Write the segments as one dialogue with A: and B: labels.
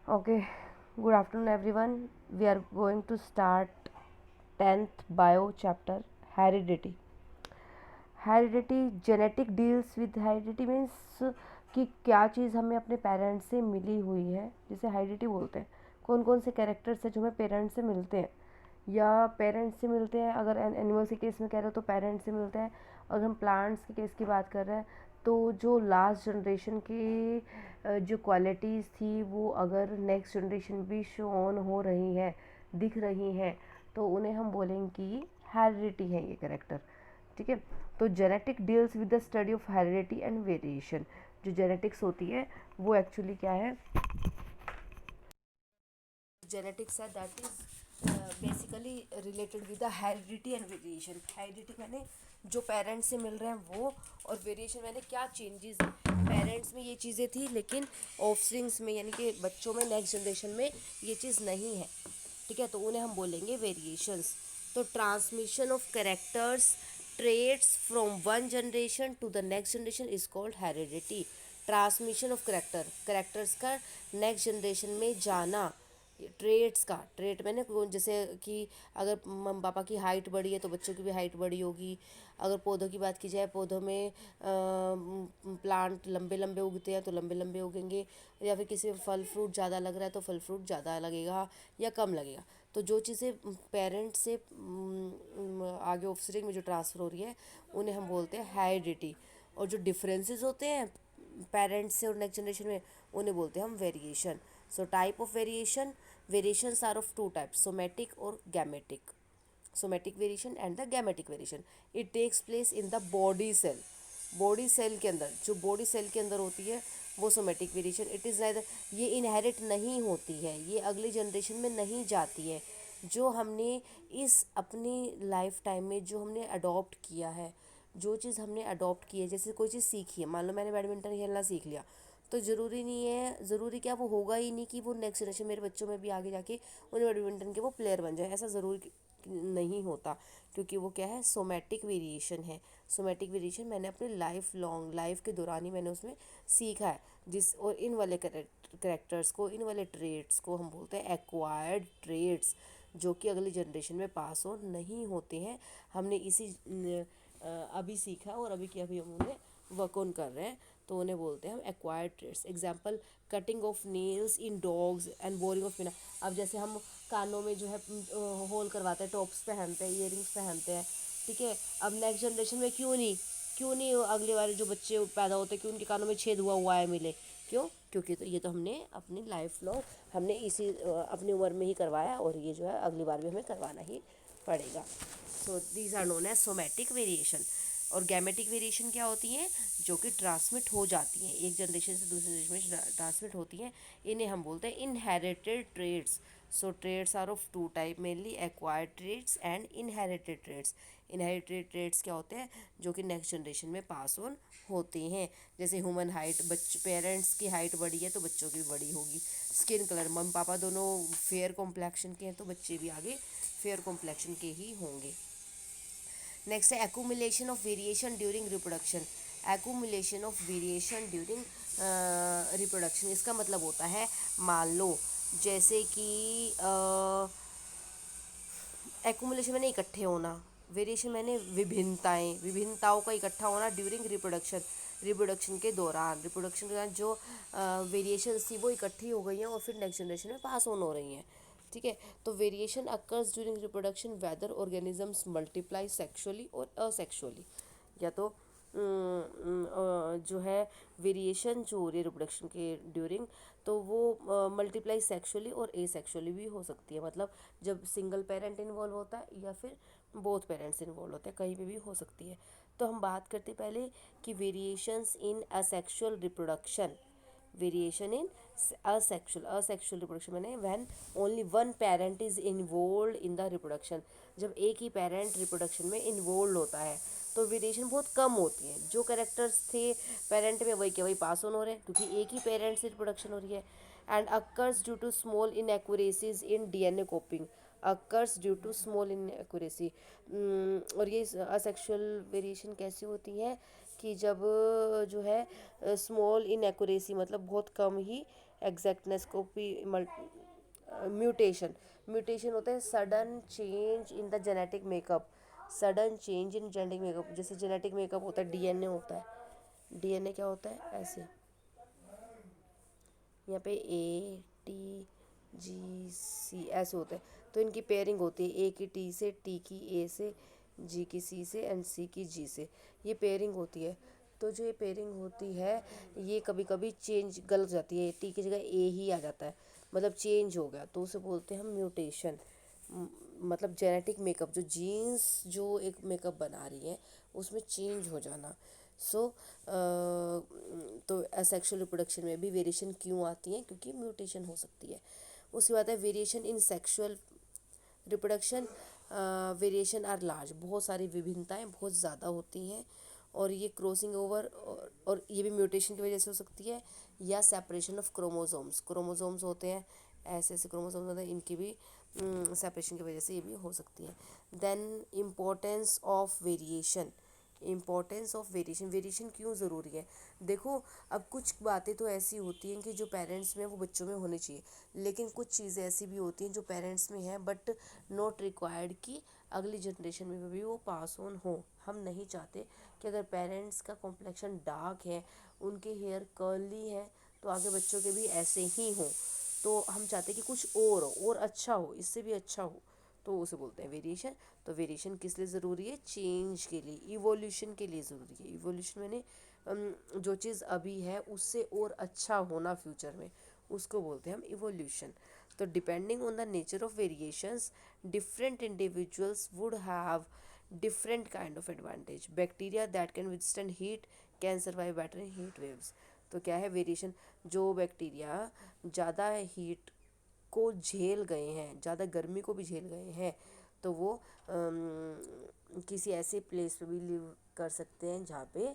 A: Okay, good afternoon everyone. We are going to start 10th bio chapter heredity. Heredity genetic deals with heredity means कि क्या चीज़ हमें अपने parents से मिली हुई है, जिसे हेरिडिटी बोलते हैं। कौन कौन से कैरेक्टर्स हैं जो हमें पेरेंट्स से मिलते हैं या पेरेंट्स से मिलते हैं। अगर एनिमल्स के केस में कह रहे हो तो पेरेंट्स से मिलते हैं। अगर हम प्लांट्स के केस की बात कर रहे हैं तो जो लास्ट जनरेशन की जो क्वालिटीज़ थी वो अगर नेक्स्ट जनरेशन भी शो ऑन हो रही हैं, दिख रही हैं, तो उन्हें हम बोलेंगे कि हेरिडिटी है ये कैरेक्टर। ठीक है। तो genetic deals with the study of heredity and variation. जो जेनेटिक्स होती है वो एक्चुअली क्या है, जेनेटिक्स है that is basically related with the heredity and variation. Heredity मैंने जो पेरेंट्स से मिल रहे हैं वो, और वेरिएशन मैंने क्या चेंजेस पेरेंट्स में ये चीज़ें थी लेकिन ऑफस्प्रिंग्स में यानी कि बच्चों में नेक्स्ट जनरेशन में ये चीज़ नहीं है। ठीक है, तो उन्हें हम बोलेंगे वेरिएशंस। तो transmission of characters traits from one generation to the next generation is called heredity. Transmission of characters का नेक्स्ट जनरेशन में जाना, ट्रेट्स का ट्रेट मैंने जैसे कि अगर मम पापा की हाइट बढ़ी है तो बच्चों की भी हाइट बढ़ी होगी। अगर पौधों की बात की जाए, पौधों में प्लांट लंबे लंबे उगते हैं तो लंबे लंबे उगेंगे, या फिर किसी में फल फ्रूट ज़्यादा लग रहा है तो फल फ्रूट ज़्यादा लगेगा या कम लगेगा। तो जो चीज़ें पेरेंट्स से आगे ऑफस्प्रिंग में जो ट्रांसफ़र हो रही है उन्हें हम बोलते हैं हेरिडिटी। और जो डिफरेंसेस होते हैं पेरेंट्स से और नेक्स्ट जनरेशन में उन्हें बोलते हैं हम variation. So type of variations are of two types, somatic और gametic. Somatic variation and the gametic variation. It takes place in the body cell. Body cell के अंदर, जो बॉडी सेल के अंदर होती है वो somatic variation. It is neither, ये इनहेरिट नहीं होती है, ये अगली जनरेशन में नहीं जाती है। जो हमने इस अपनी लाइफ टाइम में जो हमने अडॉप्ट किया है, जो चीज़ हमने अडॉप्ट की है, जैसे कोई चीज़ सीखी है, मान लो मैंने बैडमिंटन खेलना सीख लिया, तो ज़रूरी नहीं है, ज़रूरी क्या वो होगा ही नहीं कि वो नेक्स्ट जनरेशन मेरे बच्चों में भी आगे जाके उन्हें बैडमिंटन के वो प्लेयर बन जाए, ऐसा ज़रूर नहीं होता। क्योंकि वो क्या है, सोमेटिक वेरिएशन है। सोमेटिक वेरिएशन मैंने अपने लाइफ लॉन्ग लाइफ के दौरान ही मैंने उसमें सीखा है। जिस और इन वाले करेक्टर्स को, इन वाले ट्रेड्स को हम बोलते हैं एक्वायर्ड ट्रेड्स, जो कि अगली जनरेशन में पास ऑन नहीं होते हैं। हमने अभी सीखा और अभी की अभी हम उन्हें वर्क ऑन कर रहे हैं, तो उन्हें बोलते हैं हम acquired traits. Example, cutting of nails in dogs and borrowing of पिना। अब जैसे हम कानों में जो है होल करवाते हैं, टॉप्स पहनते हैं, ईयरिंग्स पहनते हैं। ठीक है, अब नेक्स्ट जनरेशन में क्यों नहीं अगली बार जो बच्चे पैदा होते हैं क्यों उनके कानों में छेद हुआ हुआ है मिले, क्यों? क्योंकि तो ये तो हमने अपनी लाइफ लॉन्ग हमने इसी अपनी उम्र में ही करवाया, और ये जो है अगली बार भी हमें करवाना ही पड़ेगा। So these are known as somatic variation. और गैमेटिक वेरिएशन क्या होती हैं? जो कि ट्रांसमिट हो जाती हैं, एक जनरेशन से दूसरे जनरेशन में ट्रांसमिट होती हैं। इन्हें हम बोलते हैं inherited traits. So traits are of two type mainly, acquired traits and inherited traits. Inherited traits क्या होते हैं? जो कि नेक्स्ट जनरेशन में पास ऑन होते हैं। जैसे ह्यूमन हाइट, पेरेंट्स की हाइट बढ़ी है तो बच्चों की भी बड़ी होगी। स्किन कलर, मम्मी पापा दोनों फेयर कॉम्प्लेक्शन के हैं तो बच्चे भी आगे फेयर कॉम्प्लेक्शन के ही होंगे। नेक्स्ट है accumulation of variation during reproduction. Accumulation of variation during reproduction, इसका मतलब होता है, मान लो जैसे कि एक्यूमुलेशन मैंने इकट्ठे होना, वेरिएशन मैंने विभिन्नताओं का इकट्ठा होना ड्यूरिंग रिप्रोडक्शन। रिप्रोडक्शन के दौरान जो वेरिएशन थी वो इकट्ठी हो गई हैं और फिर नेक्स्ट जनरेशन में पास ऑन हो रही हैं। ठीक है, तो variation occurs during reproduction whether organisms multiply sexually और असेक्सुअली। या तो जो है वेरिएशन जो हो रही है रिप्रोडक्शन के ड्यूरिंग, तो वो मल्टीप्लाई सेक्सुअली और एसेक्सुअली भी हो सकती है। मतलब जब सिंगल पेरेंट इन्वॉल्व होता है या फिर बोथ पेरेंट्स इन्वॉल्व होते हैं, कहीं पे भी हो सकती है। तो हम बात करते पहले कि variations in asexual reproduction. Variation in asexual reproduction मैंने when only one parent is involve in the reproduction. जब एक ही पेरेंट रिप्रोडक्शन में इन्वॉल्व होता है तो वेरिएशन बहुत कम होती है। जो कैरेक्टर्स थे पेरेंट में वही के वही पास ऑन हो रहे हैं क्योंकि एक ही पेरेंट से रिप्रोडक्शन हो रही है। And occurs due to small inaccuracies in DNA copying. Occurs due to small inaccuracy. और ये असेक्सुअल वेरिएशन कैसी होती है कि जब जो है स्मॉल इनएक्यूरेसी मतलब बहुत कम ही एग्जैक्टनेस को भी म्यूटेशन, म्यूटेशन होता है sudden change in the genetic makeup, sudden change in genetic makeup. जैसे जेनेटिक मेकअप होता है, डीएनए होता है, डीएनए क्या होता है ऐसे, यहाँ पे ए टी जी सी ऐसे होते हैं, तो इनकी पेयरिंग होती है, ए की टी से, टी की ए से, जी की सी से एंड सी की जी से, ये पेयरिंग होती है। तो जो ये पेयरिंग होती है ये कभी कभी चेंज गलत हो जाती है, टी की जगह ए ही आ जाता है, मतलब चेंज हो गया, तो उसे बोलते हैं हम म्यूटेशन। मतलब जेनेटिक मेकअप, जो जीन्स जो एक मेकअप बना रही है उसमें चेंज हो जाना। सो तो असेक्सुअल रिप्रोडक्शन में भी वेरिएशन क्यों आती है, क्योंकि म्यूटेशन हो सकती है। उसके बाद है variation in sexual reproduction, variation are large, बहुत सारी विभिन्नताएं बहुत ज़्यादा होती हैं, और ये क्रॉसिंग ओवर और ये भी म्यूटेशन की वजह से हो सकती है, या सेपरेशन ऑफ क्रोमोसोम्स, क्रोमोसोम्स होते हैं ऐसे ऐसे क्रोमोसोम्स होते हैं, इनकी भी सेपरेशन की वजह से ये भी हो सकती है। Then importance of variation, importance of variation, variation क्यों ज़रूरी है। देखो अब कुछ बातें तो ऐसी होती हैं कि जो पेरेंट्स में वो बच्चों में होनी चाहिए, लेकिन कुछ चीज़ें ऐसी भी होती हैं जो पेरेंट्स में हैं बट नॉट रिक्वायर्ड कि अगली जनरेशन में भी वो पास ऑन हो। हम नहीं चाहते कि अगर पेरेंट्स का कॉम्प्लेक्शन डार्क है, उनके हेयर कर्ली है, तो आगे बच्चों के भी ऐसे ही हों। तो हम चाहते हैं कि कुछ और हो, और अच्छा हो, इससे भी अच्छा हो, तो उसे बोलते हैं वेरिएशन। तो वेरिएशन किस लिए ज़रूरी है, चेंज के लिए, इवोल्यूशन के लिए ज़रूरी है। इवोल्यूशन मैंने जो चीज़ अभी है उससे और अच्छा होना फ्यूचर में, उसको बोलते हैं हम इवोल्यूशन। तो depending on the nature of variations, different individuals would have different kind of advantage. Bacteria that can withstand heat can survive better in heat waves. तो क्या है वेरिएशन, जो बैक्टीरिया ज़्यादा हीट को झेल गए हैं, ज़्यादा गर्मी को भी झेल गए हैं, तो वो किसी ऐसे प्लेस पे भी लिव कर सकते हैं जहाँ पे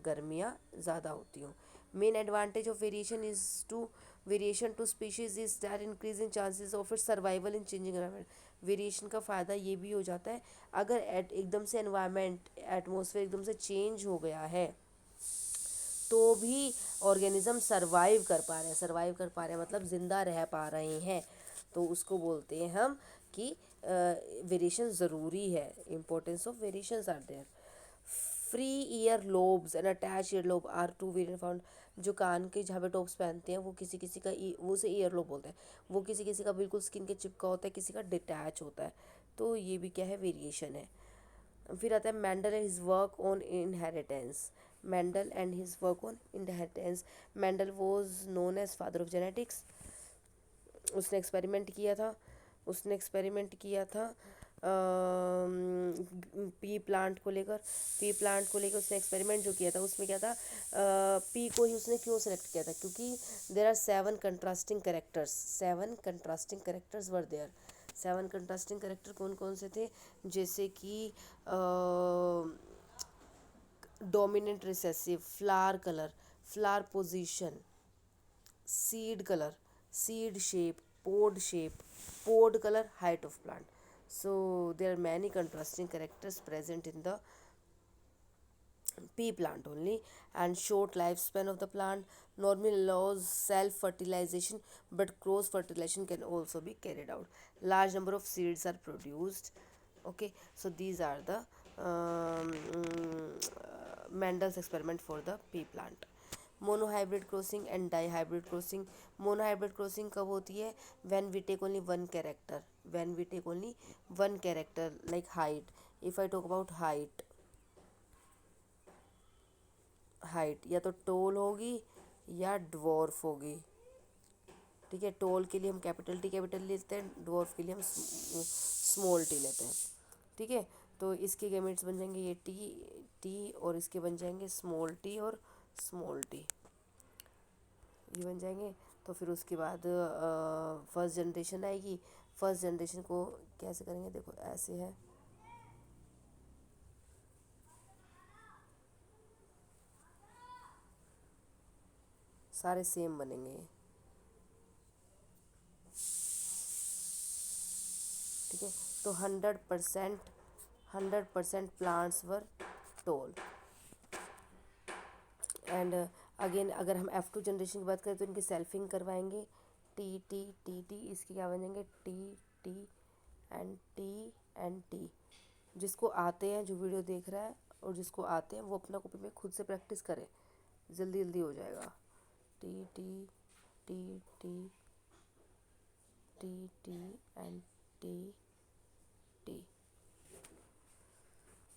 A: गर्मियाँ ज़्यादा होती हों। Main advantage of variation is to variation to species is that increasing chances of it survival in changing environment. Variation का फ़ायदा ये भी हो जाता है, अगर एकदम से एनवायरनमेंट एटमॉस्फेयर एकदम से चेंज हो गया है तो भी ऑर्गेनिज्म सर्वाइव कर पा रहे हैं, सर्वाइव कर पा रहे हैं मतलब ज़िंदा रह पा रहे हैं, तो उसको बोलते हैं हम कि वेरिएशन ज़रूरी है। Importance of variations are there. Free ear lobes and attach ear lobe are two variant found. जो कान के जहाँ पे टॉप्स पहनते हैं वो किसी किसी का वो से ईयर लोब बोलते हैं, वो किसी किसी का बिल्कुल स्किन के चिपका होता है, किसी का डिटैच होता है, तो ये भी क्या है, वेरिएशन है। फिर आता है Mendel and his work on inheritance. Mendel and his work on inheritance. Mendel was known as father of genetics. उसने एक्सपेरिमेंट किया था, उसने एक्सपेरिमेंट किया था पी प्लांट को लेकर, पी प्लांट को लेकर उसने एक्सपेरिमेंट जो किया था उसमें क्या था, पी को ही उसने क्यों सेलेक्ट किया था, क्योंकि there are 7 contrasting characters, 7 contrasting characters were there. 7 contrasting character कौन कौन से थे, जैसे कि dominant recessive, flower colour, flower position, seed color, seed shape, pod color, height of plant. So there are many contrasting characters present in the pea plant only. And short lifespan of the plant normally allows self fertilization, but cross fertilization can also be carried out. Large number of seeds are produced. Okay, so these are the Mendel's experiment for the pea plant. Monohybrid crossing and dihybrid crossing. Monohybrid crossing कब होती है, when we take only one character, when we take only one character like height. If I talk about height, height या तो toll होगी या dwarf होगी, ठीक है। टोल के लिए हम कैपिटल टी कैपिटल लेते हैं, ड्वार्फ के लिए हम स्मॉल टी लेते हैं, ठीक है। तो इसके गैमेट्स बन जाएंगे ये टी टी, और इसके बन जाएंगे स्मॉल टी और स्मॉल टी, ये बन जाएंगे। तो फिर उसके बाद फर्स्ट जनरेशन आएगी। फर्स्ट जनरेशन को कैसे करेंगे, देखो ऐसे है, सारे सेम बनेंगे, ठीक है। तो 100% plants were toll, and again अगर हम F2 जनरेशन की बात करें तो इनकी सेल्फिंग करवाएंगे, टी टी टी टी, इसके क्या बनेंगे टी टी एंड टी। जिसको आते हैं, जो वीडियो देख रहा है और जिसको आते हैं वो अपना कॉपी में खुद से प्रैक्टिस करे, जल्दी जल्दी हो जाएगा। T T T T T T and T T.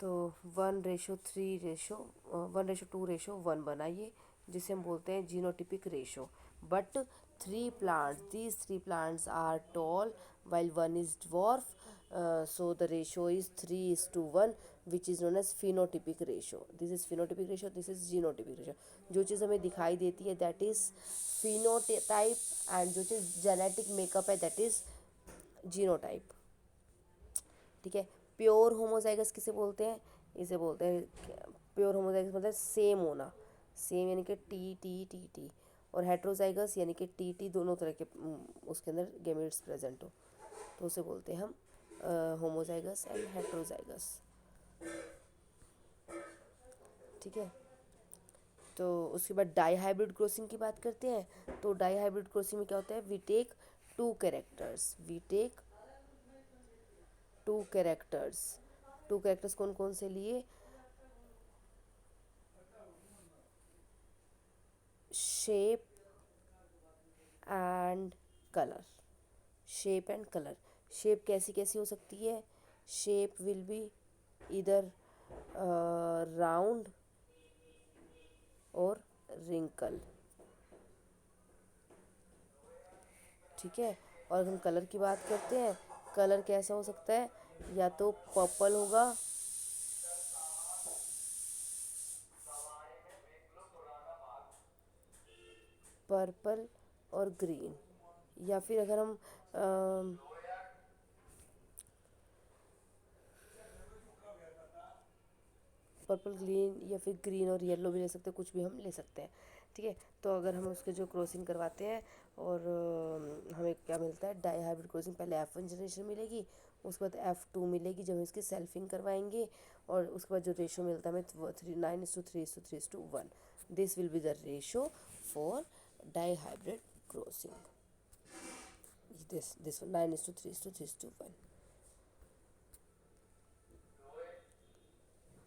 A: तो 1:3:1:2:1 बनाइए, जिसे हम बोलते हैं genotypic ratio. But these three plants are tall while one is dwarf, so the ratio is 3:1, which is known as phenotypic ratio. This is phenotypic ratio, this is genotypic ratio. जो चीज़ हमें दिखाई देती है that is phenotype, and जो चीज़ genetic makeup है that is genotype। ठीक है। Pure homozygous किसे बोलते हैं, इसे बोलते हैं प्योर होमोजाइगस मतलब सेम होना, सेम यानी कि टी टी टी टी, और हेट्रोजाइगस यानी कि टी टी दोनों तरह के उसके अंदर गैमेट्स प्रेजेंट हो, तो उसे बोलते हैं हम होमोजाइगस एंड हेट्रोजाइगस। ठीक है। तो उसके बाद डाई हाइब्रिड क्रॉसिंग की बात करते हैं। तो डाई हाइब्रिड क्रॉसिंग में क्या होता है, वी टेक टू कैरेक्टर्स कौन कौन से लिए, शेप एंड कलर। शेप कैसी कैसी हो सकती है, शेप विल बी इधर राउंड और रिंकल। ठीक है। और हम कलर की बात करते हैं, कलर कैसा हो सकता है, या तो पर्पल होगा, पर्पल और ग्रीन, या फिर अगर हम पर्पल ग्रीन या फिर ग्रीन और येलो भी ले सकते हैं, कुछ भी हम ले सकते हैं। ठीक है। तो अगर हम उसके जो क्रॉसिंग करवाते हैं और हमें क्या मिलता है, डाई हाइब्रिड क्रॉसिंग पहले F1 जनरेशन मिलेगी, उसके बाद F2 मिलेगी जब हम इसकी सेल्फिंग करवाएंगे, और उसके बाद जो रेशो मिलता है हमें 9:3:3:1। This will be the ratio for dihybrid crossing, this 9:3:3:1।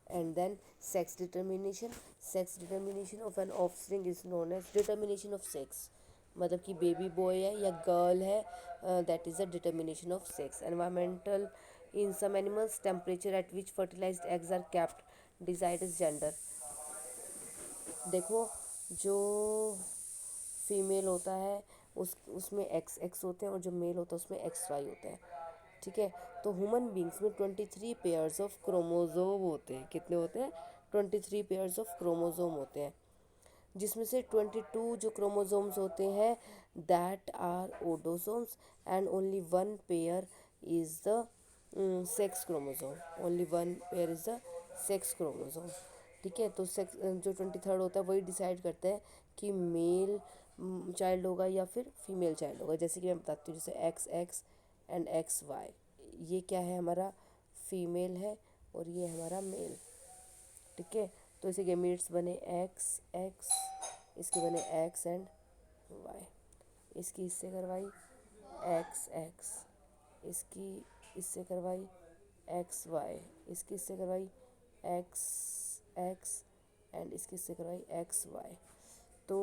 A: And then sex determination of an offspring is known as determination of sex, मतलब कि बेबी बॉय है या गर्ल है, that is the determination of sex. Environmental, in some animals temperature at which fertilised eggs are kept decides gender. देखो, जो female होता है उसमें XX होते हैं, और जो मेल होता है उसमें XY होते हैं। ठीक है। तो ह्यूमन बींग्स में 23 पेयर्स ऑफ क्रोमोजोम होते हैं। कितने होते हैं, 23 पेयर्स ऑफ क्रोमोजोम होते हैं, जिसमें से 22 जो क्रोमोजोम्स होते हैं that are autosomes, and only one pair is the sex chromosome, ठीक है। तो सेक्स जो 23rd होता है वही डिसाइड करता है कि मेल चाइल्ड होगा या फिर फीमेल चाइल्ड होगा। जैसे कि मैं बताती हूँ, जैसे XX एंड XY, ये क्या है, हमारा फीमेल है और ये हमारा मेल। ठीक है। तो इसे गैमेट्स बने XX, इसके बने X एंड Y, इसकी इससे करवाई XX, इसकी इससे करवाई XY, इसकी इससे करवाई XX, एंड इसकी इससे करवाई XY। तो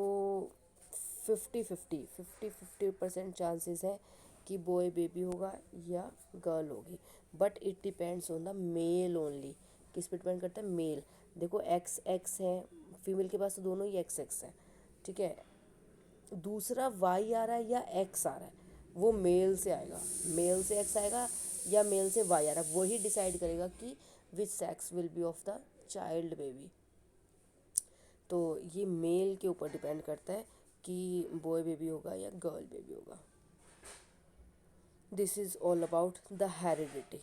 A: 50-50 चांसेस है कि बॉय बेबी होगा या गर्ल होगी, but it depends on the male only. किस पे डिपेंड करता है, मेल। देखो XX है, फीमेल के पास तो दोनों ही XX है। ठीक है। दूसरा Y आ रहा है या X आ रहा है, वो मेल से आएगा, मेल से X आएगा या मेल से Y आ रहा है, वही डिसाइड करेगा कि which sex will be of the child baby. तो ये मेल के ऊपर डिपेंड करता है कि बॉय बेबी होगा या गर्ल बेबी होगा। This is all about the heredity.